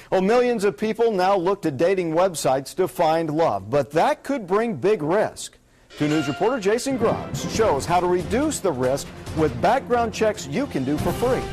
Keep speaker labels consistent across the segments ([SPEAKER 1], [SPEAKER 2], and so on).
[SPEAKER 1] Well, millions of people now look to dating websites to find love, but that could bring big risk. 2 News reporter Jason Grubbs shows how to reduce the risk with background checks you can do for free.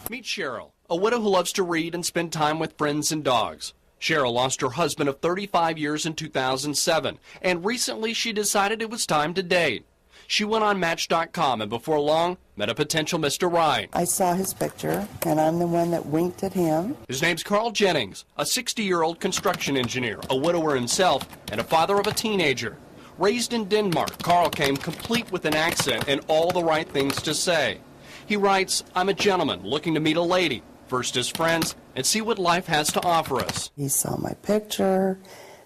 [SPEAKER 2] Meet Cheryl, a widow who loves to read and spend time with friends and dogs. Cheryl lost her husband of 35 years in 2007, and recently she decided it was time to date. She went on Match.com and before long met a potential Mr. Right.
[SPEAKER 3] I saw his picture, and I'm the one that winked at him.
[SPEAKER 2] His name's Carl Jennings, a 60-year-old construction engineer, a widower himself, and a father of a teenager. Raised in Denmark, Carl came complete with an accent and all the right things to say. He writes, "I'm a gentleman looking to meet a lady, first as friends, and see what life has to offer us."
[SPEAKER 3] He saw my picture,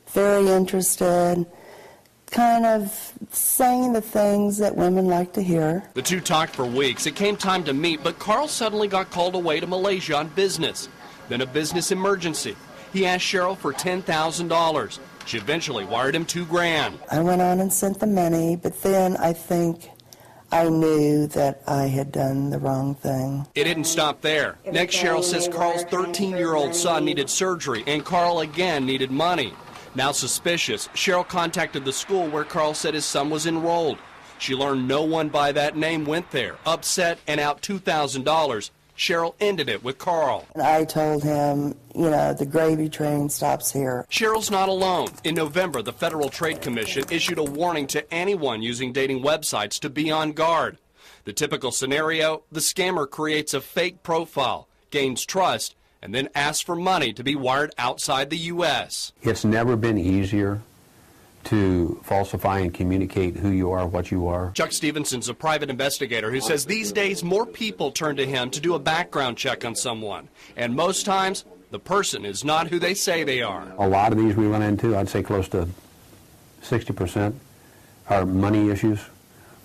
[SPEAKER 3] very interested, kind of saying the things that women like to hear.
[SPEAKER 2] The two talked for weeks. It came time to meet, but Carl suddenly got called away to Malaysia on business. Then a business emergency. He asked Cheryl for $10,000. She eventually wired him $2,000.
[SPEAKER 3] I went on and sent the money, but then I think I knew that I had done the wrong thing.
[SPEAKER 2] It didn't stop there. Next, Cheryl says Carl's 13-year-old son needed surgery, and Carl again needed money. Now suspicious, Cheryl contacted the school where Carl said his son was enrolled. She learned no one by that name went there. Upset and out $2,000, Cheryl ended it with Carl.
[SPEAKER 3] And I told him, the gravy train stops here.
[SPEAKER 2] Cheryl's not alone. In November, the Federal Trade Commission issued a warning to anyone using dating websites to be on guard. The typical scenario, the scammer creates a fake profile, gains trust, and then asks for money to be wired outside the U.S.
[SPEAKER 4] It's never been easier to falsify and communicate who you are, what you are.
[SPEAKER 2] Chuck Stevenson's a private investigator who says these days more people turn to him to do a background check on someone. And most times, the person is not who they say they are.
[SPEAKER 4] A lot of these we run into, I'd say close to 60%, are money issues,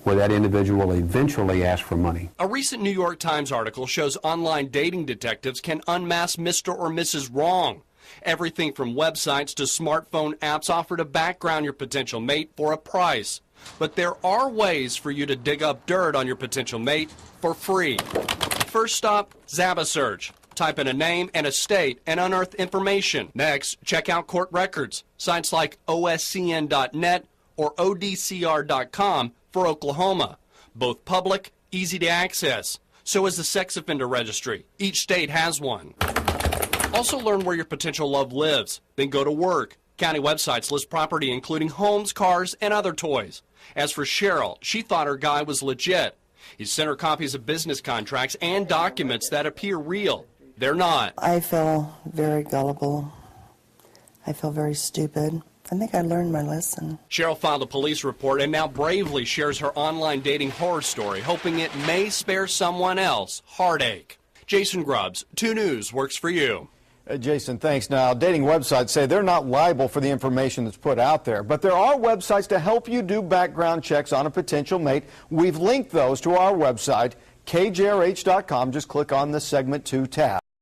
[SPEAKER 4] where that individual will eventually ask for money.
[SPEAKER 2] A recent New York Times article shows online dating detectives can unmask Mr. or Mrs. Wrong. Everything from websites to smartphone apps offer to background your potential mate for a price. But there are ways for you to dig up dirt on your potential mate for free. First stop, ZabaSearch. Type in a name and a state and unearth information. Next, check out court records. Sites like oscn.net or odcr.com for Oklahoma. Both public, easy to access. So is the sex offender registry. Each state has one. Also learn where your potential love lives. Then go to work. County websites list property including homes, cars, and other toys. As for Cheryl, she thought her guy was legit. He sent her copies of business contracts and documents that appear real. They're not.
[SPEAKER 3] I feel very gullible. I feel very stupid. I think I learned my lesson.
[SPEAKER 2] Cheryl filed a police report and now bravely shares her online dating horror story, hoping it may spare someone else heartache. Jason Grubbs, 2 News, works for you.
[SPEAKER 1] Jason, thanks. Now, dating websites say they're not liable for the information that's put out there, but there are websites to help you do background checks on a potential mate. We've linked those to our website, kjrh.com. Just click on the Segment 2 tab.